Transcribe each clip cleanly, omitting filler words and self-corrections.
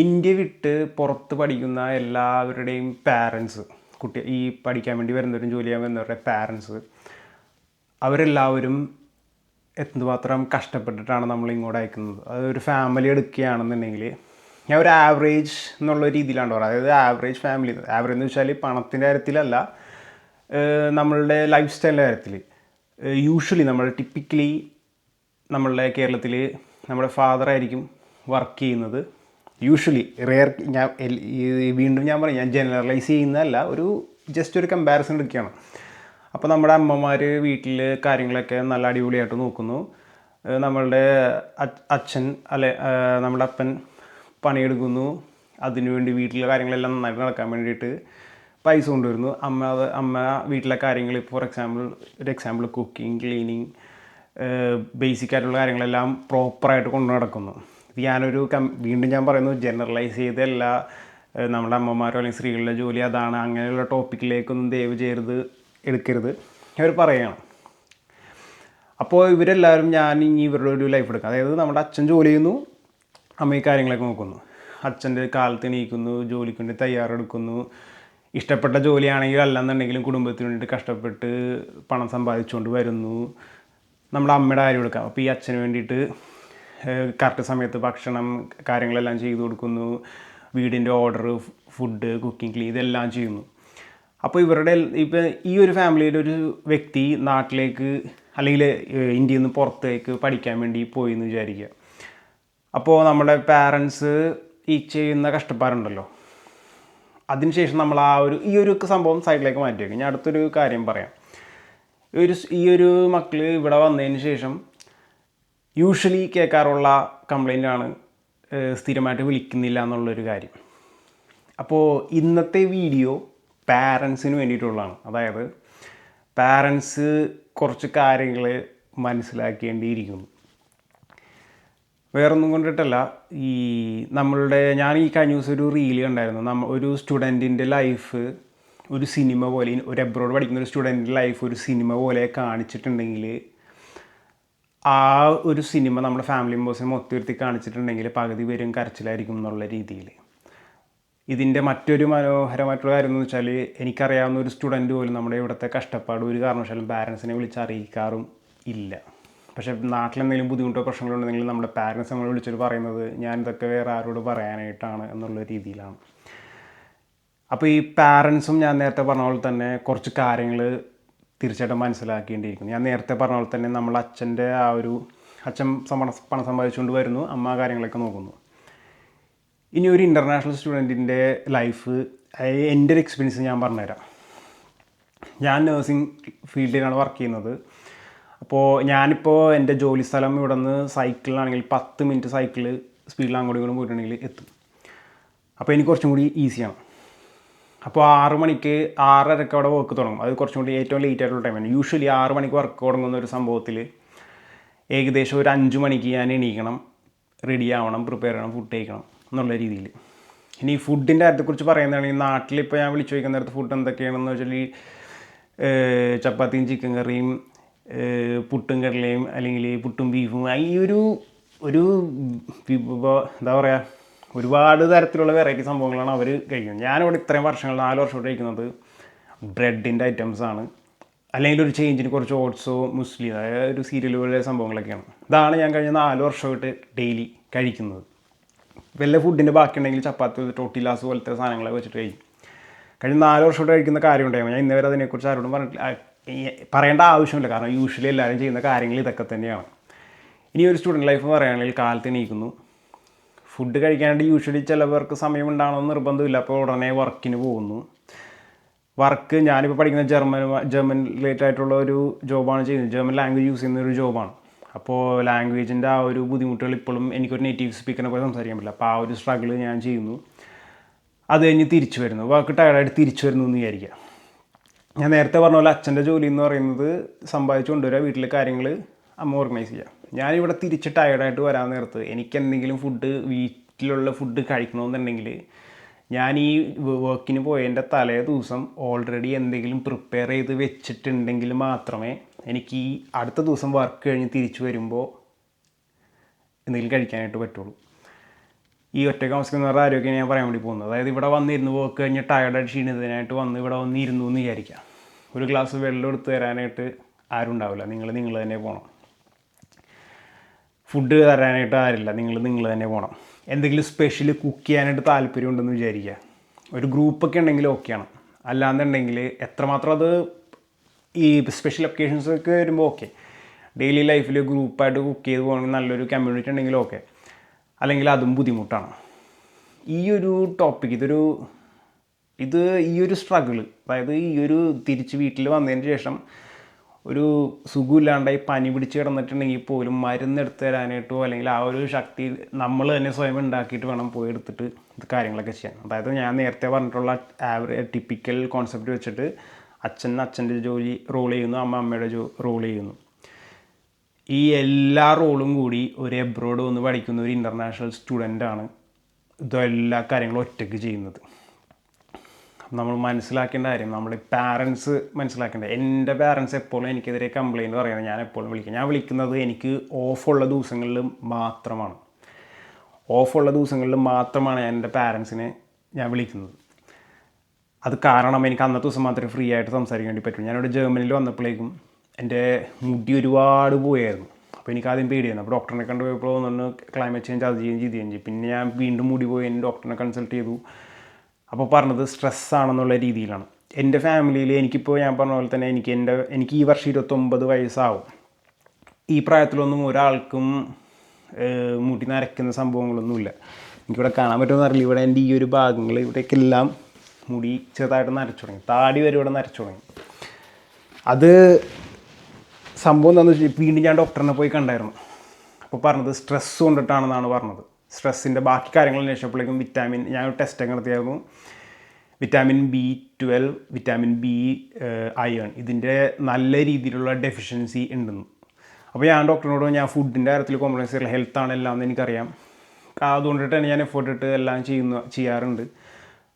India വിട്ട് പുറത്ത് പഠിക്കുന്ന എല്ലാവരുടെയും പാരൻസ്, ഈ പഠിക്കാൻ വേണ്ടി വരുന്നവരും ജോലി ചെയ്യാൻ വരുന്നവരുടെ പാരൻസ്, അവരെല്ലാവരും എന്തുമാത്രം കഷ്ടപ്പെട്ടിട്ടാണ് നമ്മൾ ഇങ്ങോട്ട് അയക്കുന്നത്. അതൊരു ഫാമിലി എടുക്കുകയാണെന്നുണ്ടെങ്കിൽ, ഞാൻ ഒരു ആവറേജ് എന്നുള്ള രീതിയിലാണ് പറയുന്നത്. അതായത് ആവറേജ് ഫാമിലി, ആവറേജ് എന്ന് വെച്ചാൽ പണത്തിൻ്റെ കാര്യത്തിലല്ല, നമ്മളുടെ ലൈഫ് സ്റ്റൈലിൻ്റെ കാര്യത്തിൽ. യൂഷ്വലി നമ്മൾ ടിപ്പിക്കലി നമ്മളുടെ കേരളത്തിൽ നമ്മുടെ ഫാദറായിരിക്കും വർക്ക് ചെയ്യുന്നത്. യൂഷ്വലി വീണ്ടും ഞാൻ പറയും, ഞാൻ ജനറലൈസ് ചെയ്യുന്നതല്ല, ജസ്റ്റ് ഒരു കമ്പാരിസൺ എടുക്കുകയാണ്. അപ്പോൾ നമ്മുടെ അമ്മമാർ വീട്ടിൽ കാര്യങ്ങളൊക്കെ നല്ല അടിപൊളിയായിട്ട് നോക്കുന്നു. നമ്മളുടെ അച്ഛൻ നമ്മുടെ അപ്പൻ പണിയെടുക്കുന്നു, അതിനുവേണ്ടി വീട്ടിലെ കാര്യങ്ങളെല്ലാം നന്നായിട്ട് നടക്കാൻ വേണ്ടിയിട്ട് പൈസ കൊണ്ടുവരുന്നു. അമ്മ വീട്ടിലെ കാര്യങ്ങൾ, for example cooking, cleaning, basic ആയിട്ടുള്ള കാര്യങ്ങളെല്ലാം പ്രോപ്പറായിട്ട് കൊണ്ടു നടക്കുന്നു. വീണ്ടും ഞാൻ പറയുന്നു, ജനറലൈസ് ചെയ്തല്ല, നമ്മുടെ അമ്മമാരോ അല്ലെങ്കിൽ സ്ത്രീകളുടെ ജോലി അതാണ്, അങ്ങനെയുള്ള ടോപ്പിക്കിലേക്കൊന്നും ദയവ് ചെയ്ത് എടുക്കരുത് അവർ പറയുകയാണ്. അപ്പോൾ ഇവരെല്ലാവരും ഇനി ഇവരുടെ ഒരു ലൈഫ് എടുക്കാം. അതായത് നമ്മുടെ അച്ഛൻ ജോലി ചെയ്യുന്നു, അമ്മ ഈ കാര്യങ്ങളൊക്കെ നോക്കുന്നു. അച്ഛൻ്റെ കാലത്ത് എണീക്കുന്നു, ജോലിക്ക് വേണ്ടി തയ്യാറെടുക്കുന്നു. ഇഷ്ടപ്പെട്ട ജോലിയാണെങ്കിൽ അല്ലെന്നുണ്ടെങ്കിലും കുടുംബത്തിന് വേണ്ടിയിട്ട് കഷ്ടപ്പെട്ട് പണം സമ്പാദിച്ചുകൊണ്ട് വരുന്നു. നമ്മുടെ അമ്മയുടെ കാര്യം എടുക്കാം. അപ്പോൾ ഈ അച്ഛന് വേണ്ടിയിട്ട് കറക്റ്റ് സമയത്ത് ഭക്ഷണം കാര്യങ്ങളെല്ലാം ചെയ്തു കൊടുക്കുന്നു, വീടിൻ്റെ ഓർഡർ, ഫുഡ്, കുക്കിംഗ്, ക്ലീൻ ഇതെല്ലാം ചെയ്യുന്നു. അപ്പോൾ ഈ ഒരു ഫാമിലിയുടെ ഒരു വ്യക്തി നാട്ടിലേക്ക് അല്ലെങ്കിൽ ഇന്ത്യയിൽ നിന്ന് പുറത്തേക്ക് പഠിക്കാൻ വേണ്ടി പോയി എന്ന് വിചാരിക്കുക. അപ്പോൾ നമ്മുടെ പാരൻസ് ഈ ചെയ്യുന്ന കഷ്ടപ്പാടുണ്ടല്ലോ, അതിനുശേഷം നമ്മൾ ഈ ഒരു സംഭവം സൈഡിലേക്ക് മാറ്റി വയ്ക്കും. ഞാൻ അടുത്തൊരു കാര്യം പറയാം. ഈ ഒരു മക്കൾ ഇവിടെ വന്നതിന് ശേഷം യൂഷ്വലി കേൾക്കാറുള്ള കംപ്ലൈൻ്റാണ് സ്ഥിരമായിട്ട് വിളിക്കുന്നില്ല എന്നുള്ളൊരു കാര്യം. അപ്പോൾ ഇന്നത്തെ വീഡിയോ പാരൻസിന് വേണ്ടിയിട്ടുള്ളതാണ്. അതായത് പാരൻസ് കുറച്ച് കാര്യങ്ങൾ മനസ്സിലാക്കേണ്ടിയിരിക്കുന്നു. വേറൊന്നും കൊണ്ടിട്ടല്ല, ഞാൻ ഈ കഴിഞ്ഞ ദിവസം ഒരു റീൽ കണ്ടായിരുന്നു. ഒരു സ്റ്റുഡൻറ്റിൻ്റെ ലൈഫ് ഒരു സിനിമ പോലെ, ഒരു എബ്രോഡ് പഠിക്കുന്ന ഒരു സ്റ്റുഡൻറ്റിൻ്റെ ലൈഫ് ഒരു സിനിമ പോലെ കാണിച്ചിട്ടുണ്ടെങ്കിൽ, ആ ഒരു സിനിമ നമ്മുടെ ഫാമിലി മെമ്പേഴ്സിനെ മൊത്തം കാണിച്ചിട്ടുണ്ടെങ്കിൽ പകുതി പേരും കരച്ചിലായിരിക്കും എന്നുള്ള രീതിയിൽ. ഇതിൻ്റെ മറ്റൊരു മനോഹരമായിട്ടുള്ള കാര്യം എന്ന് വെച്ചാൽ, എനിക്കറിയാവുന്ന ഒരു സ്റ്റുഡൻറ്റ് പോലും നമ്മുടെ ഇവിടുത്തെ കഷ്ടപ്പാട് ഒരു കാരണവശാലും പാരൻസിനെ വിളിച്ച് അറിയിക്കാറും ഇല്ല. പക്ഷേ നാട്ടിലെന്തെങ്കിലും ബുദ്ധിമുട്ടോ പ്രശ്നങ്ങളോ ഉണ്ടെങ്കിൽ നമ്മുടെ പാരൻസ് നമ്മൾ വിളിച്ചിട്ട് പറയുന്നത്, ഞാനിതൊക്കെ വേറെ ആരോട് പറയാനായിട്ടാണ് എന്നുള്ള രീതിയിലാണ്. അപ്പോൾ ഈ പാരൻസും ഞാൻ നേരത്തെ പറഞ്ഞ പോലെ തന്നെ കുറച്ച് കാര്യങ്ങൾ തീർച്ചയായിട്ടും മനസ്സിലാക്കേണ്ടിയിരിക്കുന്നു. ഞാൻ നേരത്തെ പറഞ്ഞ പോലെ തന്നെ നമ്മൾ അച്ഛൻ പണം സമ്പാദിച്ചുകൊണ്ട് വരുന്നു, അമ്മ കാര്യങ്ങളൊക്കെ നോക്കുന്നു. ഇനി ഒരു ഇൻ്റർനാഷണൽ സ്റ്റുഡൻറ്റിൻ്റെ ലൈഫ്, എൻ്റെ ഒരു എക്സ്പീരിയൻസ് ഞാൻ പറഞ്ഞുതരാം. ഞാൻ നേഴ്സിംഗ് ഫീൽഡിലാണ് വർക്ക് ചെയ്യുന്നത്. അപ്പോൾ ഞാനിപ്പോൾ എൻ്റെ ജോലി സ്ഥലം ഇവിടെ നിന്ന് സൈക്കിളിലാണെങ്കിൽ 10 മിനിറ്റ് സൈക്കിൾ സ്പീഡിൽ അങ്ങോട്ടും ഇങ്ങോട്ടും പോയിട്ടുണ്ടെങ്കിൽ എത്തും. അപ്പോൾ എനിക്ക് കുറച്ചും കൂടി ഈസിയാണ്. അപ്പോൾ 6 മണിക്ക് 6:30 അവിടെ വർക്ക് തുടങ്ങും. അത് കുറച്ചും കൂടി ഏറ്റവും ലേറ്റ് ആയിട്ടുള്ള ടൈമാണ്. യൂഷ്വലി 6 മണിക്ക് വർക്ക് തുടങ്ങുന്ന ഒരു സംഭവത്തിൽ ഏകദേശം ഒരു 5 മണിക്ക് ഞാൻ എണീക്കണം, റെഡി ആവണം, പ്രിപ്പയർ ചെയ്യണം, ഫുഡ് കഴിക്കണം എന്നുള്ള രീതിയിൽ. ഇനി ഫുഡിൻ്റെ കാര്യത്തെക്കുറിച്ച് പറയുന്നതാണെങ്കിൽ, നാട്ടിലിപ്പോൾ ഞാൻ വിളിച്ചു ചോദിക്കുന്ന നേരത്ത് ഫുഡ് എന്തൊക്കെയാണെന്ന് വെച്ചാൽ, ചപ്പാത്തിയും ചിക്കൻ കറിയും, പുട്ടും കടലയും, അല്ലെങ്കിൽ പുട്ടും ബീഫും, ഈ ഒരു എന്താ പറയുക, ഒരുപാട് തരത്തിലുള്ള വെറൈറ്റി സംഭവങ്ങളാണ് അവർ കഴിക്കുന്നത്. ഞാനിവിടെ ഇത്രയും 4 വർഷമായിട്ട് കഴിക്കുന്നത് ബ്രെഡിൻ്റെ ഐറ്റംസാണ്, അല്ലെങ്കിൽ ഒരു ചേഞ്ചിന് കുറച്ച് ഓട്സോ മുസ്ലി, അതായത് ഒരു സീരിയൽ പോലെ സംഭവങ്ങളൊക്കെയാണ്. ഇതാണ് ഞാൻ കഴിഞ്ഞ 4 വർഷമായിട്ട് ഡെയിലി കഴിക്കുന്നത്. വല്ല ഫുഡിൻ്റെ ബാക്കിയുണ്ടെങ്കിൽ ചപ്പാത്തി, ടോട്ടിലാസ് പോലത്തെ സാധനങ്ങളൊക്കെ വെച്ചിട്ട് കഴിക്കും. കഴിഞ്ഞ 4 വർഷമായിട്ട് കഴിക്കുന്ന കാര്യം ഉണ്ടായിരുന്നു. ഞാൻ ഇന്നേവരെ അതിനെക്കുറിച്ച് ആരോടും പറയേണ്ട ആവശ്യമില്ല, കാരണം യൂഷ്വലി എല്ലാവരും ചെയ്യുന്ന കാര്യങ്ങൾ ഇതൊക്കെ തന്നെയാണ്. ഇനി ഒരു സ്റ്റുഡൻറ്റ് ലൈഫ് പറയുകയാണെങ്കിൽ, കാലത്ത് എണീക്കുന്നു, ഫുഡ് കഴിക്കാനായിട്ട് യൂഷ്വലി ചിലവർക്ക് സമയം ഉണ്ടാകണമെന്ന് നിർബന്ധമില്ല. അപ്പോൾ ഉടനെ വർക്കിന് പോകുന്നു. ഞാനിപ്പോൾ പഠിക്കുന്ന ജർമ്മൻ റിലേറ്റഡ് ആയിട്ടുള്ള ഒരു ജോബാണ് ചെയ്യുന്നത്. ജർമ്മൻ ലാംഗ്വേജ് യൂസ് ചെയ്യുന്ന ഒരു ജോബാണ്. അപ്പോൾ ലാംഗ്വേജിൻ്റെ ആ ഒരു ബുദ്ധിമുട്ടുകൾ ഇപ്പോഴും എനിക്കൊരു നേറ്റീവ് സ്പീക്കറിനെ പോലെ സംസാരിക്കാൻ പറ്റില്ല. അപ്പോൾ ആ ഒരു സ്ട്രഗിൾ ഞാൻ ചെയ്യുന്നു. അത് കഴിഞ്ഞ് തിരിച്ചു വരുന്നു, വർക്ക് ടയർഡായിട്ട് തിരിച്ചു വരുന്നു എന്ന് വിചാരിക്കുക. ഞാൻ നേരത്തെ പറഞ്ഞ പോലെ അച്ഛൻ്റെ ജോലി എന്ന് പറയുന്നത് സമ്പാദിച്ചു കൊണ്ടുവരിക, വീട്ടിലെ കാര്യങ്ങൾ അമ്മ ഓർഗനൈസ് ചെയ്യുക. ഞാനിവിടെ തിരിച്ച് ടയർഡായിട്ട് വരാൻ നേരത്ത് എനിക്ക് എന്തെങ്കിലും വീട്ടിലുള്ള ഫുഡ് കഴിക്കണമെന്നുണ്ടെങ്കിൽ, ഞാൻ ഈ വർക്കിന് പോയതിൻ്റെ തലേ ദിവസം ഓൾറെഡി എന്തെങ്കിലും പ്രിപ്പയർ ചെയ്ത് വെച്ചിട്ടുണ്ടെങ്കിൽ മാത്രമേ എനിക്ക് ഈ അടുത്ത ദിവസം വർക്ക് കഴിഞ്ഞ് തിരിച്ചു വരുമ്പോൾ എന്തെങ്കിലും കഴിക്കാനായിട്ട് പറ്റുള്ളൂ. ഈ ഒറ്റയ്ക്ക് താമസിക്കുന്നവരുടെ ആരോഗ്യം ഞാൻ പറയാൻ വേണ്ടി പോകുന്നത്. അതായത് ഇവിടെ വന്നിരുന്ന് വർക്ക് കഴിഞ്ഞ് ടയർഡായിട്ട് ക്ഷീണിതനായിട്ട് വന്ന് ഇവിടെ വന്നിരുന്നു എന്ന് വിചാരിക്കാം. ഒരു ഗ്ലാസ് വെള്ളം എടുത്ത് തരാനായിട്ട് ആരും ഉണ്ടാവില്ല, നിങ്ങൾ തന്നെ പോകണം. ഫുഡ് തരാനായിട്ട് ആരില്ല, നിങ്ങൾ തന്നെ പോകണം. എന്തെങ്കിലും സ്പെഷ്യൽ കുക്ക് ചെയ്യാനായിട്ട് താല്പര്യം ഉണ്ടെന്ന് വിചാരിക്കുക. ഒരു ഗ്രൂപ്പൊക്കെ ഉണ്ടെങ്കിൽ ഓക്കെയാണ്. അല്ലാന്നുണ്ടെങ്കിൽ എത്രമാത്രം അത് ഈ സ്പെഷ്യൽ ഒക്കേഷൻസൊക്കെ വരുമ്പോൾ ഓക്കെ, ഡെയിലി ലൈഫിൽ ഗ്രൂപ്പായിട്ട് കുക്ക് ചെയ്ത് പോകണമെങ്കിൽ നല്ലൊരു കമ്മ്യൂണിറ്റി ഉണ്ടെങ്കിൽ ഓക്കെ, അല്ലെങ്കിൽ അതും ബുദ്ധിമുട്ടാണ്. ഈ ഒരു ടോപ്പിക് ഈ ഒരു സ്ട്രഗിൾ, അതായത് ഈ ഒരു തിരിച്ച് വീട്ടിൽ വന്നതിന് ശേഷം ഒരു സുഖമില്ലാണ്ടായി പനി പിടിച്ച് കിടന്നിട്ടുണ്ടെങ്കിൽ പോലും മരുന്നെടുത്ത് തരാനായിട്ടോ അല്ലെങ്കിൽ ആ ഒരു ശക്തി നമ്മൾ തന്നെ സ്വയം ഉണ്ടാക്കിയിട്ട് വേണം പോയി എടുത്തിട്ട് ഇത് കാര്യങ്ങളൊക്കെ ചെയ്യാൻ. അതായത് ഞാൻ നേരത്തെ പറഞ്ഞിട്ടുള്ള ടിപ്പിക്കൽ കോൺസെപ്റ്റ് വെച്ചിട്ട് അച്ഛൻ്റെ ജോലി റോൾ ചെയ്യുന്നു, അമ്മയുടെ റോൾ ചെയ്യുന്നു. ഈ എല്ലാ റോളും കൂടി ഒരു എബ്രോഡ് വന്ന് പഠിക്കുന്ന ഒരു ഇൻ്റർനാഷണൽ സ്റ്റുഡൻ്റാണ് ഇതെല്ലാ കാര്യങ്ങളും ഒറ്റയ്ക്ക് ചെയ്യുന്നത്. നമ്മൾ മനസ്സിലാക്കേണ്ട കാര്യം, നമ്മുടെ പാരൻസ് മനസ്സിലാക്കേണ്ട. എൻ്റെ പാരൻസ് എപ്പോഴും എനിക്കെതിരെ കംപ്ലയിൻറ്റ് പറയുന്നത് ഞാൻ എപ്പോഴും ഞാൻ വിളിക്കുന്നത് എനിക്ക് ഓഫുള്ള ദിവസങ്ങളിൽ മാത്രമാണ്. ഓഫുള്ള ദിവസങ്ങളിൽ മാത്രമാണ് ഞാൻ എൻ്റെ പാരൻസിനെ ഞാൻ വിളിക്കുന്നത്. അത് കാരണം എനിക്ക് അന്നത്തെ ദിവസം മാത്രമേ ഫ്രീ ആയിട്ട് സംസാരിക്കാൻ വേണ്ടി പറ്റുള്ളൂ. ഞാനിവിടെ ജർമ്മനിയിൽ വന്നപ്പോഴേക്കും എൻ്റെ മുടി ഒരുപാട് പോയായിരുന്നു. അപ്പോൾ എനിക്ക് ആദ്യം പേടിയായിരുന്നു. അപ്പോൾ ഡോക്ടറിനെ കണ്ടു പോയപ്പോൾ ഒന്ന് ക്ലൈമറ്റ് ചേഞ്ച് അത് ചെയ്യും. പിന്നെ ഞാൻ വീണ്ടും മുടി പോയി ഡോക്ടറിനെ കൺസൾട്ട് ചെയ്തു. അപ്പോൾ പറഞ്ഞത് സ്ട്രെസ്സാണെന്നുള്ള രീതിയിലാണ്. എൻ്റെ ഫാമിലിയിൽ എനിക്കിപ്പോൾ ഞാൻ പറഞ്ഞ പോലെ തന്നെ എനിക്ക് ഈ വർഷം 29 വയസ്സാവും. ഈ പ്രായത്തിലൊന്നും ഒരാൾക്കും മുടി നരയ്ക്കുന്ന സംഭവങ്ങളൊന്നുമില്ല. എനിക്കിവിടെ കാണാൻ പറ്റുമെന്ന് അറിയില്ല. ഇവിടെ എൻ്റെ ഈ ഒരു ഭാഗങ്ങൾ ഇവിടേക്കെല്ലാം മുടി ചെറുതായിട്ട് നരച്ചു തുടങ്ങി, താടി വരെ ഇവിടെ നരച്ചു തുടങ്ങി. അത് സംഭവം എന്താണെന്ന് വെച്ചാൽ വീണ്ടും ഞാൻ ഡോക്ടറിനെ പോയി കണ്ടായിരുന്നു. അപ്പോൾ പറഞ്ഞത് സ്ട്രെസ് കൊണ്ടിട്ടാണെന്നാണ് പറഞ്ഞത്. സ്ട്രെസ്സിൻ്റെ ബാക്കി കാര്യങ്ങൾ അന്വേഷിച്ചപ്പോഴേക്കും ഞാൻ ടെസ്റ്റൊക്കെ നടത്തിയായിരുന്നു. Vitamin B12, vitamin B, iron, ഇതിൻ്റെ നല്ല രീതിയിലുള്ള ഡെഫിഷ്യൻസി ഉണ്ടെന്ന്. അപ്പോൾ ഞാൻ ഡോക്ടറിനോട് ഞാൻ ഫുഡിൻ്റെ കാര്യത്തിൽ കോംപ്രമൈസ് ചെയ്യില്ല, ഹെൽത്താണ് എല്ലാം എന്ന് എനിക്കറിയാം, അതുകൊണ്ടിട്ട് തന്നെ ഞാൻ എഫേർട്ട് ഇട്ട് എല്ലാം ചെയ്യാറുണ്ട്.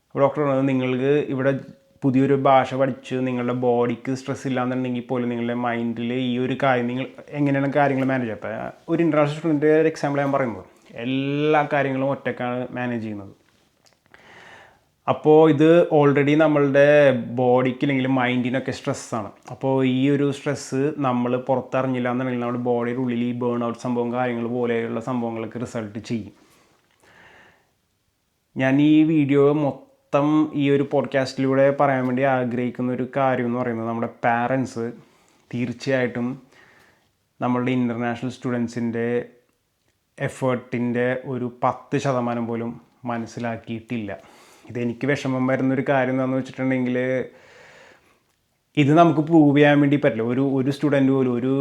അപ്പോൾ ഡോക്ടർ പറഞ്ഞത് നിങ്ങൾക്ക് ഇവിടെ പുതിയൊരു ഭാഷ പഠിച്ച് നിങ്ങളുടെ ബോഡിക്ക് സ്ട്രെസ് ഇല്ലാന്നുണ്ടെങ്കിൽ പോലും നിങ്ങളുടെ മൈൻഡിൽ ഈ ഒരു കാര്യം നിങ്ങൾ എങ്ങനെയാണ് കാര്യങ്ങൾ മാനേജ് ചെയ്യുക. അപ്പോൾ ഒരു ഇൻ്റർനാഷണൽ സ്റ്റുഡൻറ്റ് ഒരു എക്സാമ്പിൾ ഞാൻ പറയുന്നത്, എല്ലാ കാര്യങ്ങളും ഒറ്റക്കാണ് മാനേജ് ചെയ്യുന്നത്. അപ്പോൾ ഇത് ഓൾറെഡി നമ്മളുടെ ബോഡിക്ക് അല്ലെങ്കിൽ മൈൻഡിനൊക്കെ സ്ട്രെസ്സാണ്. അപ്പോൾ ഈ ഒരു സ്ട്രെസ്സ് നമ്മൾ പുറത്തറിഞ്ഞില്ല എന്നുണ്ടെങ്കിൽ നമ്മുടെ ബോഡിയുടെ ഉള്ളിൽ ഈ ബേൺ ഔട്ട് സംഭവം കാര്യങ്ങൾ പോലെയുള്ള സംഭവങ്ങളൊക്കെ റിസൾട്ട് ചെയ്യും. ഞാൻ ഈ വീഡിയോ മൊത്തം ഈ ഒരു പോഡ്കാസ്റ്റിലൂടെ പറയാൻ വേണ്ടി ആഗ്രഹിക്കുന്ന ഒരു കാര്യം എന്ന് പറയുന്നത്, നമ്മുടെ പാരൻസ് തീർച്ചയായിട്ടും നമ്മളുടെ ഇൻ്റർനാഷണൽ സ്റ്റുഡൻസിൻ്റെ എഫേർട്ടിൻ്റെ ഒരു 10% പോലും മനസ്സിലാക്കിയിട്ടില്ല. ഇതെനിക്ക് വിഷമം വരുന്നൊരു കാര്യം എന്താണെന്ന് വെച്ചിട്ടുണ്ടെങ്കിൽ, ഇത് നമുക്ക് പ്രൂവ് ചെയ്യാൻ വേണ്ടി പറ്റില്ല. ഒരു സ്റ്റുഡൻറ്റ് പോലും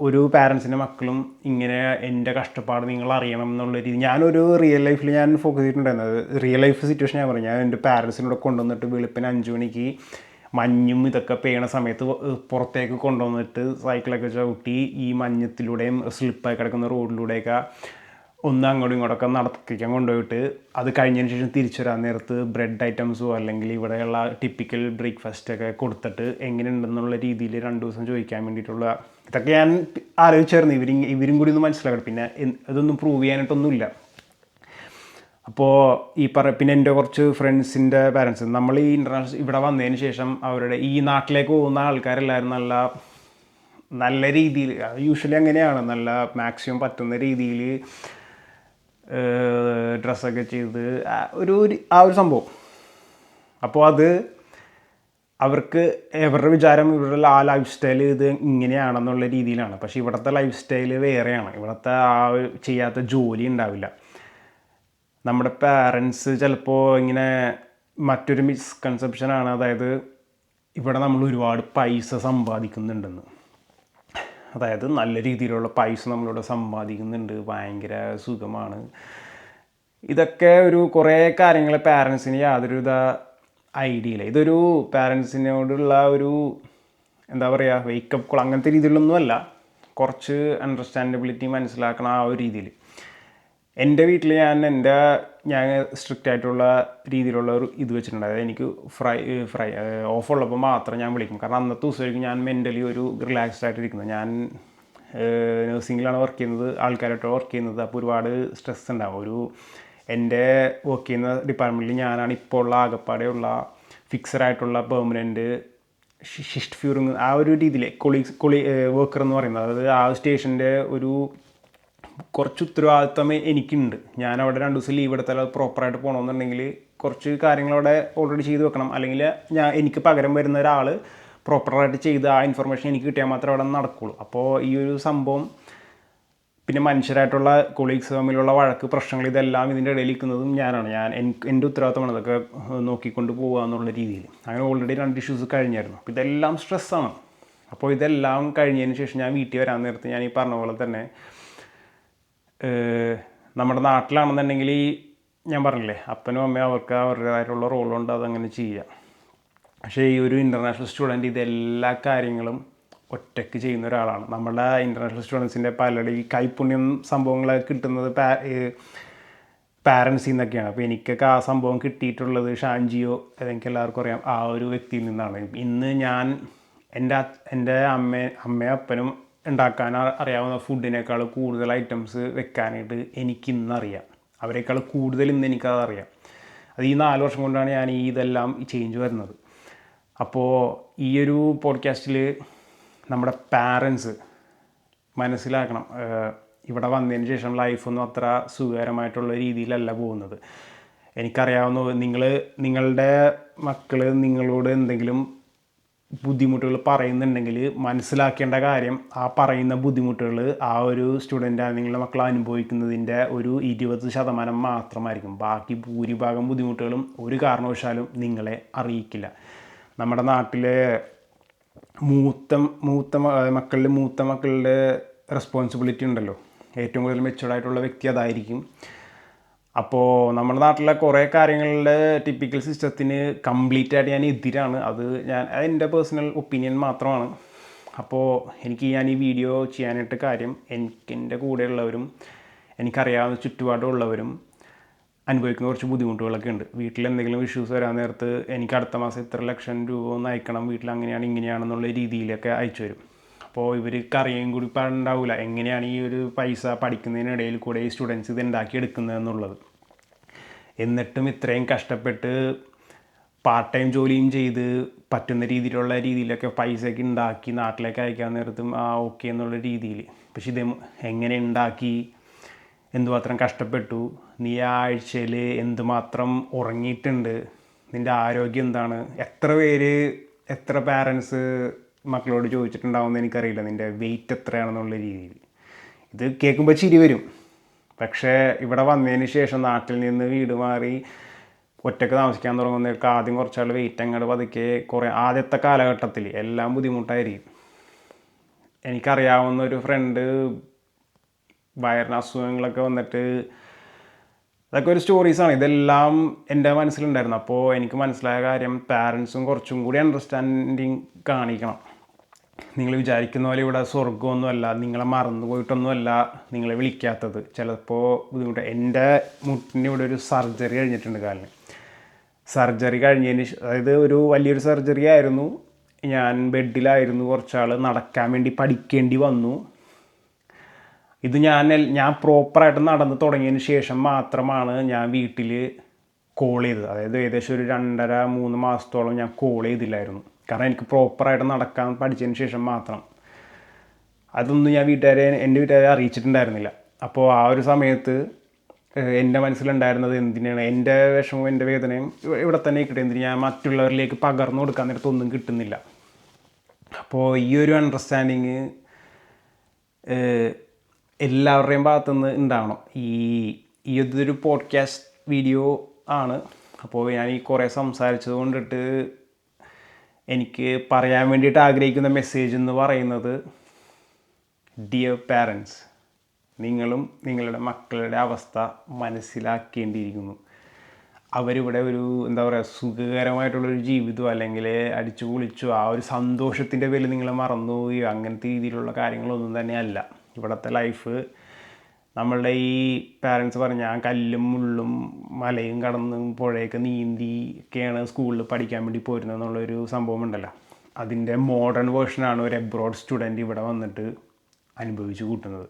ഒരു പാരൻസിൻ്റെ മക്കളും ഇങ്ങനെ എൻ്റെ കഷ്ടപ്പാട് നിങ്ങൾ അറിയണം എന്നുള്ള രീതി. ഞാനൊരു റിയൽ ലൈഫിൽ ഞാൻ ഫോക്കസ് ചെയ്തിട്ടുണ്ടായിരുന്നത്, റിയൽ ലൈഫ് സിറ്റുവേഷൻ ഞാൻ പറഞ്ഞു. ഞാൻ എൻ്റെ പാരൻസിനോട് കൊണ്ടുവന്നിട്ട് വെളുപ്പിന് 5 മണിക്ക് മഞ്ഞും ഇതൊക്കെ പെയ്യണ സമയത്ത് പുറത്തേക്ക് കൊണ്ടുവന്നിട്ട് സൈക്കിളൊക്കെ ചവിട്ടി ഈ മഞ്ഞത്തിലൂടെയും സ്ലിപ്പായി കിടക്കുന്ന റോഡിലൂടെയൊക്കെ ഒന്ന് അങ്ങോട്ടും ഇങ്ങോട്ടൊക്കെ നടത്തിക്കാൻ കൊണ്ടുപോയിട്ട് അത് കഴിഞ്ഞതിന് ശേഷം തിരിച്ചു വരാൻ നേരത്ത് ബ്രെഡ് ഐറ്റംസോ അല്ലെങ്കിൽ ഇവിടെയുള്ള ടിപ്പിക്കൽ ബ്രേക്ക്ഫാസ്റ്റൊക്കെ കൊടുത്തിട്ട് എങ്ങനെയുണ്ടെന്നുള്ള രീതിയിൽ 2 ദിവസം ചോദിക്കാൻ വേണ്ടിയിട്ടുള്ള ഇതൊക്കെ ഞാൻ ആലോചിച്ചായിരുന്നു. ഇവരും കൂടി ഒന്ന് മനസ്സിലാക്കണം. പിന്നെ ഇതൊന്നും പ്രൂവ് ചെയ്യാനായിട്ടൊന്നുമില്ല. അപ്പോൾ പിന്നെ എൻ്റെ കുറച്ച് ഫ്രണ്ട്സിൻ്റെ പാരൻസ്, നമ്മൾ ഈ ഇൻ്റർനാഷണൽ ഇവിടെ വന്നതിന് ശേഷം അവരുടെ ഈ നാട്ടിലേക്ക് പോകുന്ന ആൾക്കാരെല്ലാവരും നല്ല രീതിയിൽ, യൂഷ്വലി അങ്ങനെയാണ്, നല്ല മാക്സിമം പറ്റുന്ന രീതിയിൽ ഡ്രസ്സൊക്കെ ചെയ്ത് ആ ഒരു സംഭവം. അപ്പോൾ അത് അവർക്ക് അവരുടെ വിചാരം ഇവരുടെ ആ ലൈഫ് സ്റ്റൈൽ ഇത് ഇങ്ങനെയാണെന്നുള്ള രീതിയിലാണ്. പക്ഷേ ഇവിടുത്തെ ലൈഫ് സ്റ്റൈൽ വേറെയാണ്. ഇവിടുത്തെ ചെയ്യാത്ത ജോലി ഉണ്ടാവില്ല. നമ്മുടെ പാരൻസ് ചിലപ്പോൾ ഇങ്ങനെ മറ്റൊരു മിസ്കൺസെപ്ഷനാണ്, അതായത് ഇവിടെ നമ്മൾ ഒരുപാട് പൈസ സമ്പാദിക്കുന്നുണ്ടെന്ന്. അതായത് നല്ല രീതിയിലുള്ള പൈസ നമ്മളിവിടെ സമ്പാദിക്കുന്നുണ്ട്, ഭയങ്കര സുഖമാണ്. ഇതൊക്കെ കുറേ കാര്യങ്ങൾ പാരൻസിന് യാതൊരുവിധ ഐഡിയ ഇല്ല. ഇതൊരു പാരൻസിനോടുള്ള എന്താ പറയുക, വേക്കപ്പ് കോൾ അങ്ങനത്തെ രീതിയിലൊന്നുമല്ല, കുറച്ച് അണ്ടർസ്റ്റാൻഡബിലിറ്റി മനസ്സിലാക്കണം ആ ഒരു രീതിയിൽ. എൻ്റെ വീട്ടിൽ ഞാൻ സ്ട്രിക്റ്റ് ആയിട്ടുള്ള രീതിയിലുള്ള ഇത് വെച്ചിട്ടുണ്ട്. അതായത് എനിക്ക് ഫ്രൈ ഓഫുള്ളപ്പോൾ മാത്രം ഞാൻ വിളിക്കും. കാരണം അന്നത്തെ ദിവസമായിരിക്കും ഞാൻ മെൻ്റലി റിലാക്സ്ഡ് ആയിട്ടിരിക്കുന്നത്. ഞാൻ നഴ്സിങ്ങിലാണ് വർക്ക് ചെയ്യുന്നത്, ആൾക്കാരായിട്ട് വർക്ക് ചെയ്യുന്നത്. അപ്പോൾ ഒരുപാട് സ്ട്രെസ് ഉണ്ടാവും. എൻ്റെ വർക്ക് ചെയ്യുന്ന ഡിപ്പാർട്ട്മെൻറ്റിൽ ഞാനാണ് ഇപ്പോൾ ഉള്ള ആകപ്പാടെയുള്ള ഫിക്സഡായിട്ടുള്ള പെർമനൻറ്റ് ഷിഫ്റ്റ് ഫ്യൂറിങ് ആ ഒരു രീതിയിൽ വർക്കർ എന്ന് പറയുന്നത്. അതായത് ആ സ്റ്റേഷൻ്റെ കുറച്ച് ഉത്തരവാദിത്തം എനിക്കുണ്ട്. ഞാൻ അവിടെ 2 ദിവസം ലീവ് എടുത്താൽ അത് പ്രോപ്പറായിട്ട് പോകണമെന്നുണ്ടെങ്കിൽ കുറച്ച് കാര്യങ്ങളവിടെ ഓൾറെഡി ചെയ്ത് വെക്കണം. അല്ലെങ്കിൽ എനിക്ക് പകരം വരുന്ന ഒരാൾ പ്രോപ്പറായിട്ട് ചെയ്ത് ആ ഇൻഫർമേഷൻ എനിക്ക് കിട്ടിയാൽ മാത്രമേ അവിടെ നടക്കുകയുള്ളൂ. അപ്പോൾ ഈ ഒരു സംഭവം, പിന്നെ മനുഷ്യരായിട്ടുള്ള കൊളീഗ്സ് തമ്മിലുള്ള വഴക്ക്, പ്രശ്നങ്ങൾ, ഇതെല്ലാം ഇതിൻ്റെ ഇടയിൽ നിൽക്കുന്നതും ഞാനാണ്. എൻ്റെ ഉത്തരവാദിത്തമാണ് ഇതൊക്കെ നോക്കിക്കൊണ്ട് പോകുക എന്നുള്ള രീതിയിൽ. അങ്ങനെ ഓൾറെഡി 2 ഇഷ്യൂസ് കഴിഞ്ഞായിരുന്നു. അപ്പോൾ ഇതെല്ലാം സ്ട്രെസ്സാണ്. അപ്പോൾ ഇതെല്ലാം കഴിഞ്ഞതിന് ശേഷം ഞാൻ വീട്ടിൽ വരാൻ നേരത്ത് ഞാൻ ഈ പറഞ്ഞ പോലെ തന്നെ നമ്മുടെ നാട്ടിലാണെന്നുണ്ടെങ്കിൽ ഞാൻ പറഞ്ഞില്ലേ, അപ്പനും അമ്മയും അവർക്ക് അവരുടേതായിട്ടുള്ള റോളുണ്ട്, അതങ്ങനെ ചെയ്യുക. പക്ഷേ ഈ ഒരു ഇൻ്റർനാഷണൽ സ്റ്റുഡൻറ്റ് ഇതെല്ലാ കാര്യങ്ങളും ഒറ്റയ്ക്ക് ചെയ്യുന്ന ഒരാളാണ്. നമ്മുടെ ഇൻ്റർനാഷണൽ സ്റ്റുഡൻസിൻ്റെ പലരുടെ ഈ കൈപ്പുണ്യം സംഭവങ്ങളൊക്കെ കിട്ടുന്നത് പാരൻസിൽ നിന്നൊക്കെയാണ്. അപ്പോൾ എനിക്കൊക്കെ ആ സംഭവം കിട്ടിയിട്ടുള്ളത് ഷാൻജിയോ, അതെനിക്ക് എല്ലാവർക്കും അറിയാം, ആ ഒരു വ്യക്തിയിൽ നിന്നാണ്. ഇന്ന് ഞാൻ എൻ്റെ അമ്മയും അപ്പനും ഉണ്ടാക്കാൻ അറിയാവുന്ന ഫുഡിനേക്കാൾ കൂടുതൽ ഐറ്റംസ് വെക്കാനായിട്ട് എനിക്കിന്നറിയാം. അവരെക്കാൾ കൂടുതൽ ഇന്ന് എനിക്കതറിയാം. അത് ഈ 4 വർഷം കൊണ്ടാണ് ഞാൻ ഇതെല്ലാം ചേഞ്ച് വരുന്നത്. അപ്പോൾ ഈ ഒരു പോഡ്കാസ്റ്റിൽ നമ്മുടെ പാരൻസ് മനസ്സിലാക്കണം, ഇവിടെ വന്നതിന് ശേഷം ലൈഫൊന്നും അത്ര സുഖകരമായിട്ടുള്ള രീതിയിലല്ല പോകുന്നത്. എനിക്കറിയാവുന്ന നിങ്ങളുടെ മക്കൾ നിങ്ങളോട് എന്തെങ്കിലും ബുദ്ധിമുട്ടുകൾ പറയുന്നുണ്ടെങ്കിൽ മനസ്സിലാക്കേണ്ട കാര്യം, ആ പറയുന്ന ബുദ്ധിമുട്ടുകൾ ആ ഒരു സ്റ്റുഡൻ്റ് നിങ്ങളുടെ മക്കൾ അനുഭവിക്കുന്നതിൻ്റെ ഒരു 20% മാത്രമായിരിക്കും. ബാക്കി ഭൂരിഭാഗം ബുദ്ധിമുട്ടുകളും ഒരു കാരണവശാലും നിങ്ങളെ അറിയിക്കില്ല. നമ്മുടെ നാട്ടിലെ മൂത്ത മക്കളുടെ റെസ്പോൺസിബിലിറ്റി ഉണ്ടല്ലോ, ഏറ്റവും കൂടുതൽ മെച്ചുവർഡായിട്ടുള്ള വ്യക്തി അതായിരിക്കും. അപ്പോൾ നമ്മുടെ നാട്ടിലെ കുറേ കാര്യങ്ങളുടെ ടിപ്പിക്കൽ സിസ്റ്റത്തിന് കംപ്ലീറ്റായിട്ട് ഞാൻ എതിരാണ്. അതെൻ്റെ പേഴ്സണൽ ഒപ്പീനിയൻ മാത്രമാണ്. അപ്പോൾ ഞാൻ ഈ വീഡിയോ ചെയ്യാനായിട്ട് കാര്യം, എൻ്റെ കൂടെയുള്ളവരും എനിക്കറിയാവുന്ന ചുറ്റുപാടുള്ളവരും അനുഭവിക്കുന്ന കുറച്ച് ബുദ്ധിമുട്ടുകളൊക്കെ ഉണ്ട്. വീട്ടിൽ എന്തെങ്കിലും ഇഷ്യൂസ് വരാൻ നേരത്ത് എനിക്ക് അടുത്ത മാസം ഇത്ര ലക്ഷം രൂപ ഒന്ന് അയക്കണം, വീട്ടിൽ അങ്ങനെയാണ് ഇങ്ങനെയാണെന്നുള്ള രീതിയിലൊക്കെ അയച്ചു വരും. അപ്പോൾ ഇവർക്ക് അറിയുകയും കൂടി ഉണ്ടാവില്ല എങ്ങനെയാണ് ഈ ഒരു പൈസ പഠിക്കുന്നതിനിടയിൽ കൂടെ ഈ സ്റ്റുഡൻസ് ഇത് ഉണ്ടാക്കിയെടുക്കുന്നതെന്നുള്ളത്. എന്നിട്ടും ഇത്രയും കഷ്ടപ്പെട്ട് പാർട്ട് ടൈം ജോലിയും ചെയ്ത് പറ്റുന്ന രീതിയിലൊക്കെ പൈസയൊക്കെ ഉണ്ടാക്കി നാട്ടിലേക്ക് അയക്കാൻ നേരത്തും ഓക്കെ എന്നുള്ള രീതിയിൽ. പക്ഷെ ഇത് എങ്ങനെ ഉണ്ടാക്കി, എന്തുമാത്രം കഷ്ടപ്പെട്ടു, നീ ആ ആഴ്ചയിൽ എന്തുമാത്രം ഉറങ്ങിയിട്ടുണ്ട്, നിൻ്റെ ആരോഗ്യം എന്താണ്, എത്ര പാരൻസ് മക്കളോട് ചോദിച്ചിട്ടുണ്ടാവുമെന്ന് എനിക്കറിയില്ല നിൻ്റെ വെയിറ്റ് എത്രയാണെന്നുള്ള രീതിയിൽ. ഇത് കേൾക്കുമ്പോൾ ചിരി വരും. പക്ഷേ ഇവിടെ വന്നതിന് ശേഷം നാട്ടിൽ നിന്ന് വീട് മാറി ഒറ്റയ്ക്ക് താമസിക്കാൻ തുടങ്ങുന്നവർക്ക് ആദ്യം കുറച്ചാൾ വെയിറ്റ് അങ്ങോട്ട് പതുക്കെ ആദ്യത്തെ കാലഘട്ടത്തിൽ എല്ലാം ബുദ്ധിമുട്ടായിരിക്കും. എനിക്കറിയാവുന്ന ഒരു ഫ്രണ്ട് വയറിന് അസുഖങ്ങളൊക്കെ വന്നിട്ട്, അതൊക്കെ ഒരു സ്റ്റോറീസാണ്. ഇതെല്ലാം എൻ്റെ മനസ്സിലുണ്ടായിരുന്നു. അപ്പോൾ എനിക്ക് മനസ്സിലായ കാര്യം, പാരൻസും കുറച്ചും കൂടി അണ്ടർസ്റ്റാൻഡിങ് കാണിക്കണം. നിങ്ങൾ വിചാരിക്കുന്ന പോലെ ഇവിടെ സ്വർഗമൊന്നുമല്ല, നിങ്ങളെ മറന്നു പോയിട്ടൊന്നുമല്ല നിങ്ങളെ വിളിക്കാത്തത്. ചിലപ്പോൾ ബുദ്ധിമുട്ട്. എൻ്റെ മുട്ടിന് ഇവിടെ ഒരു സർജറി കഴിഞ്ഞിട്ടുണ്ട് കാലിന്. സർജറി കഴിഞ്ഞതിന് അതായത് ഒരു വലിയൊരു സർജറി ആയിരുന്നു. ഞാൻ ബെഡിലായിരുന്നു കുറച്ചാൾ, നടക്കാൻ വേണ്ടി പഠിക്കേണ്ടി വന്നു. ഇത് ഞാൻ പ്രോപ്പറായിട്ട് നടന്ന് തുടങ്ങിയതിന് ശേഷം മാത്രമാണ് ഞാൻ വീട്ടിൽ കോൾ ചെയ്തത്. അതായത് ഏകദേശം ഒരു 2.5-3 മാസത്തോളം ഞാൻ കോൾ ചെയ്തില്ലായിരുന്നു. കാരണം എനിക്ക് പ്രോപ്പറായിട്ട് നടക്കാൻ പഠിച്ചതിന് ശേഷം മാത്രം. അതൊന്നും എൻ്റെ വീട്ടുകാരെ അറിയിച്ചിട്ടുണ്ടായിരുന്നില്ല. അപ്പോൾ ആ ഒരു സമയത്ത് എൻ്റെ മനസ്സിലുണ്ടായിരുന്നത് എന്തിനാണ് എൻ്റെ വിഷമവും എൻ്റെ വേദനയും ഇവിടെ തന്നെ കിട്ടും, എന്തിന് ഞാൻ മറ്റുള്ളവരിലേക്ക് പകർന്നു കൊടുക്കാൻ നേരത്തൊന്നും കിട്ടുന്നില്ല. അപ്പോൾ ഈ ഒരു അണ്ടർസ്റ്റാൻഡിങ് എല്ലാവരുടെയും ഭാഗത്തുനിന്ന് ഉണ്ടാവണം. ഇതൊരു പോഡ്കാസ്റ്റ് വീഡിയോ ആണ്. അപ്പോൾ ഞാൻ കുറേ സംസാരിച്ചത് കൊണ്ടിട്ട് എനിക്ക് പറയാൻ വേണ്ടിയിട്ട് ആഗ്രഹിക്കുന്ന മെസ്സേജ് എന്ന് പറയുന്നത്, ഡിയർ പാരൻസ്, നിങ്ങളും നിങ്ങളുടെ മക്കളുടെ അവസ്ഥ മനസ്സിലാക്കേണ്ടിയിരിക്കുന്നു. അവരിവിടെ ഒരു സുഖകരമായിട്ടുള്ളൊരു ജീവിതമോ അല്ലെങ്കിൽ അടിച്ചു പൊളിച്ചോ ആ ഒരു സന്തോഷത്തിൻ്റെ പേരിൽ നിങ്ങൾ മറന്നുപോയോ അങ്ങനത്തെ രീതിയിലുള്ള കാര്യങ്ങളൊന്നും തന്നെയല്ല ഇവിടുത്തെ ലൈഫ്. നമ്മളുടെ ഈ പാരൻസ് പറഞ്ഞ ആ കല്ലും മുള്ളും മലയും കടന്നും പുഴയൊക്കെ നീന്തി ഒക്കെയാണ് സ്കൂളിൽ പഠിക്കാൻ വേണ്ടി പോരുന്നത് എന്നുള്ളൊരു സംഭവം ഉണ്ടല്ലോ, അതിൻ്റെ മോഡേൺ വേർഷനാണ് ഒരു എബ്രോഡ് സ്റ്റുഡൻറ്റ് ഇവിടെ വന്നിട്ട് അനുഭവിച്ച് കൂട്ടുന്നത്.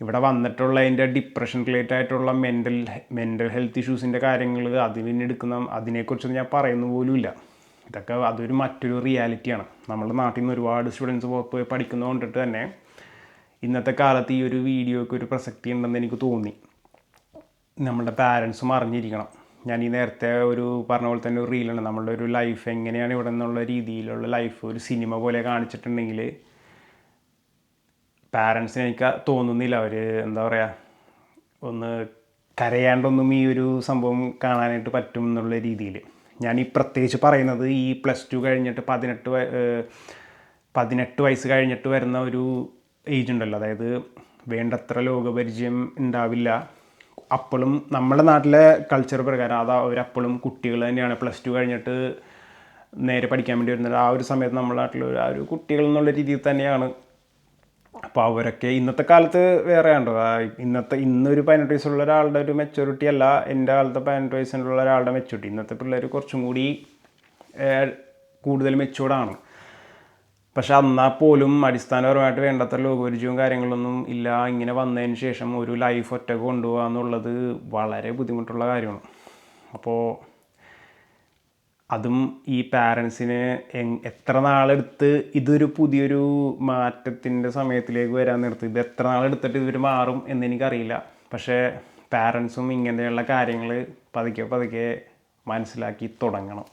ഇവിടെ വന്നിട്ടുള്ള അതിൻ്റെ ഡിപ്രഷൻ റിലേറ്റഡ് ആയിട്ടുള്ള മെൻ്റൽ ഹെൽത്ത് ഇഷ്യൂസിൻ്റെ കാര്യങ്ങൾ അതിനെക്കുറിച്ചൊന്നും ഞാൻ പറയുന്ന പോലുമില്ല. ഇതൊക്കെ അതൊരു മറ്റൊരു റിയാലിറ്റിയാണ്. നമ്മുടെ നാട്ടിൽ നിന്ന് ഒരുപാട് സ്റ്റുഡൻസ് പുറത്ത് പോയി പഠിക്കുന്നത് കൊണ്ടിട്ട് തന്നെ ഇന്നത്തെ കാലത്ത് ഈ ഒരു വീഡിയോയ്ക്ക് ഒരു പ്രസക്തി ഉണ്ടെന്ന് എനിക്ക് തോന്നി. നമ്മളുടെ പാരൻസും അറിഞ്ഞിരിക്കണം. ഞാൻ ഈ നേരത്തെ ഒരു പറഞ്ഞ പോലെ തന്നെ ഒരു റീലാണ്, നമ്മളുടെ ഒരു ലൈഫ് എങ്ങനെയാണ് ഇവിടെ നിന്നുള്ള രീതിയിലുള്ള ലൈഫ് ഒരു സിനിമ പോലെ കാണിച്ചിട്ടുണ്ടെങ്കിൽ പാരൻസിന് എനിക്ക് തോന്നുന്നില്ല അവർ എന്താ പറയുക ഒന്ന് കരയാണ്ടൊന്നും ഈ ഒരു സംഭവം കാണാനായിട്ട് പറ്റും എന്നുള്ള രീതിയിൽ. ഞാൻ ഈ പ്രത്യേകിച്ച് പറയുന്നത് ഈ +2 കഴിഞ്ഞിട്ട് 18 വയസ്സ് കഴിഞ്ഞിട്ട് വരുന്ന ഒരു ഏജ് ഉണ്ടല്ലോ, അതായത് വേണ്ടത്ര ലോകപരിചയം ഉണ്ടാവില്ല. അപ്പോഴും നമ്മുടെ നാട്ടിലെ കൾച്ചർ പ്രകാരം അവരപ്പോഴും കുട്ടികൾ തന്നെയാണ്. +2 കഴിഞ്ഞിട്ട് നേരെ പഠിക്കാൻ വേണ്ടി വരുന്നത് ആ ഒരു സമയത്ത് നമ്മുടെ നാട്ടിൽ ആ ഒരു കുട്ടികൾ എന്നുള്ള രീതിയിൽ തന്നെയാണ്. അപ്പോൾ അവരൊക്കെ ഇന്നത്തെ കാലത്ത് വേറെ ഉണ്ടോ, ഇന്നൊരു 18 വയസ്സുള്ള ഒരാളുടെ ഒരു മെച്യൂരിറ്റി അല്ല എൻ്റെ കാലത്തെ 18 വയസ്സുള്ള ഒരാളുടെ മെച്യൂരിറ്റി. ഇന്നത്തെ പിള്ളേർ കുറച്ചും കൂടി കൂടുതൽ മെച്യൂർഡാണ്. പക്ഷെ എന്നാൽ പോലും അടിസ്ഥാനപരമായിട്ട് വേണ്ടത്ര ലോകപരിചയവും കാര്യങ്ങളൊന്നും ഇല്ല. ഇങ്ങനെ വന്നതിന് ശേഷം ഒരു ലൈഫ് ഒറ്റക്ക് കൊണ്ടുപോകുക എന്നുള്ളത് വളരെ ബുദ്ധിമുട്ടുള്ള കാര്യമാണ്. അപ്പോൾ അതും ഈ പാരൻസിന് എത്ര നാളെടുത്ത് ഇതൊരു പുതിയൊരു മാറ്റത്തിൻ്റെ സമയത്തിലേക്ക് വരാൻ നിർത്തി ഇത് എത്ര നാളെടുത്തിട്ട് ഇവർ മാറും എന്നെനിക്കറിയില്ല. പക്ഷേ പാരൻസും ഇങ്ങനെയുള്ള കാര്യങ്ങൾ പതുക്കെ മനസ്സിലാക്കി തുടങ്ങണം.